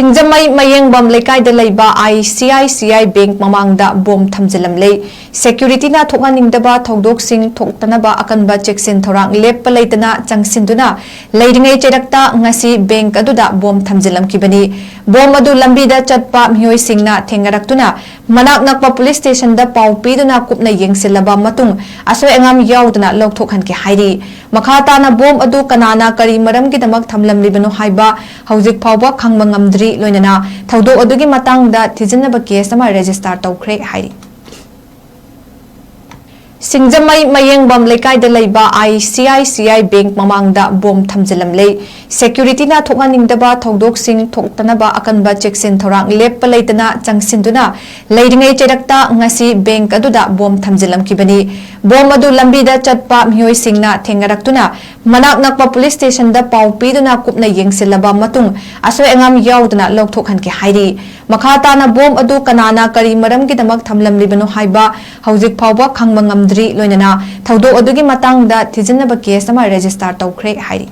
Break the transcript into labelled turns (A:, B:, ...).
A: ꯁꯤꯡꯖꯃꯩ ꯃꯌꯦꯡꯕꯝ ꯂꯩꯀꯥꯏꯗ ꯂꯩꯕ ICICI bank ꯃꯃꯥꯡꯗ ꯕꯣꯝ ꯊꯝꯖꯤꯜꯂꯝꯂꯦ꯫ ꯁꯦꯀ꯭ꯌꯨꯔꯤꯇꯤꯅ ꯊꯣꯛꯍꯟꯅꯤꯡꯗꯕ ꯊꯧꯗꯣꯛꯁꯤꯡ ꯊꯣꯛꯇꯅꯕ ꯑꯀꯟꯕ ꯆꯦꯛꯁꯤꯟ ꯊꯧꯔꯥꯡ ꯂꯦꯞꯄ ꯂꯩꯇꯅ ꯆꯪꯁꯤꯟꯗꯨꯅ ꯂꯩꯔꯤꯉꯩ ꯆꯩꯔꯛꯇ ꯉꯁꯤ ꯕꯦꯡꯛ ꯑꯗꯨꯗ ꯕꯣꯝ ꯊꯝꯖꯤꯜꯂꯝꯈꯤꯕꯅꯤ꯫ ꯕꯣꯝ ꯑꯗꯨ ꯂꯝꯕꯤꯗ ꯆꯠꯄ ꯃꯤꯑꯣꯏꯁꯤꯡꯅ ꯊꯦꯡꯅꯔꯛꯇꯨꯅ ꯃꯅꯥꯛ ꯅꯛꯄ ꯄꯨꯂꯤꯁ ꯁ꯭ꯇꯦꯁꯟꯗ ꯄꯥꯎ ꯄꯤꯗꯨꯅ ꯀꯨꯞꯅ ꯌꯦꯡꯁꯤꯜꯂꯕ ꯃꯇꯨꯡ ꯑꯁꯣꯏ ꯑꯉꯥꯝ ꯌꯥꯎꯗꯅ ꯂꯧꯊꯣꯛꯍꯟꯈꯤ ꯍꯥꯏꯔꯤ꯫ ꯃꯈꯥ ꯇꯥꯅ ꯕꯣꯝ ꯑꯗꯨ ꯀꯅꯥꯅ ꯀꯔꯤ ꯃꯔꯝꯒꯤꯗꯃꯛ ꯊꯝꯂꯝꯂꯤꯕꯅꯣ ꯍꯥꯏꯕ ꯍꯧꯖꯤꯛ ꯐꯥꯎꯕ ꯈꯪꯕ ꯉꯝꯗ꯭ꯔꯤ꯫ ꯂꯣꯏꯅꯅ ꯊꯧꯗꯣꯛ ꯑꯗꯨꯒꯤ ꯃꯇꯥꯡꯗ ꯊꯤꯖꯤꯟꯅꯕ ꯀꯦꯁ ꯑꯃ ꯔꯦꯖꯤꯁꯇꯔ ꯇꯧꯈ꯭ꯔꯦ ꯍꯥꯏꯔꯤ꯫ ꯁꯤꯡꯖꯃꯩ ꯃꯌꯦꯡꯕꯝ ꯂꯩꯀꯥꯏꯗ ꯂꯩꯕ ICICI ꯕꯦꯡꯛ ꯃꯃꯥꯡꯗ ꯕꯣꯝ ꯊꯝꯖꯤꯜꯂꯝꯂꯦ꯫ ꯁꯦꯀ꯭ꯌꯨꯔꯤꯇꯤꯅ ꯊꯣꯛꯍꯟꯅꯤꯡꯗꯕ ꯊꯧꯗꯣꯛꯁꯤꯡ ꯊꯣꯛꯇꯅꯕ ꯑꯀꯟꯕ ꯆꯦꯛꯁꯤन ꯊꯧꯔꯥꯡ ꯂꯦꯞꯄ ꯂꯩꯇꯅ ꯆꯪꯁꯤꯟꯗꯨꯅ ꯂꯩꯔꯤꯉꯩ ꯆꯩꯔꯛꯇ ꯉꯁꯤ ꯕꯦꯡꯛ ꯑꯗꯨꯗ ꯕꯣꯝ ꯊꯝꯖꯤꯜꯂꯝꯈꯤꯕꯅꯤ꯫ ꯕꯣꯝ ꯑꯗꯨ ꯂꯝꯕꯤꯗ ꯆꯠꯄ ꯃꯤꯑꯣꯏꯁꯤꯡꯅ ꯊꯦꯡꯅꯔꯛꯇꯨꯅ ꯃꯅꯥꯛ ꯅꯛꯄ ꯄꯨꯂꯤꯁ ꯁ꯭ꯇꯦꯁꯟꯗ ꯄꯥꯎ ꯄꯤꯗꯨꯅ ꯀꯨꯞꯅ ꯌꯦꯡꯁꯤꯜꯂꯕ ꯃꯇꯨꯡ ꯑꯁꯣꯏ ꯑꯉꯥꯝ ꯌꯥꯎꯗꯅ ꯂꯧꯊꯣꯛꯍꯟꯈꯤ ꯍꯥꯏꯔꯤ꯫ ꯃꯈꯥ ꯇꯥꯅ ꯕꯣꯝ ꯑꯗꯨ ꯀꯅꯥꯅ ꯀꯔꯤ ꯃꯔꯝꯒꯤꯗꯃꯛ ꯊꯝꯂꯝꯂꯤꯕꯅꯣ ꯍꯥꯏꯕ ꯍꯧꯖꯤꯛ ꯐꯥꯎꯕ ꯈꯪꯕ ꯉꯝꯗ꯭ꯔꯤ꯫ ꯂꯣꯏꯅꯅ ꯊꯧꯗꯣꯛ ꯑꯗꯨꯒꯤ ꯃꯇꯥꯡꯗ ꯊꯤꯖꯤꯟꯅꯕ ꯀꯦꯁ ꯑꯃ ꯔꯦꯖꯤꯁꯇꯔ ꯇꯧꯈ꯭ꯔꯦ ꯍꯥꯏꯔꯤ꯫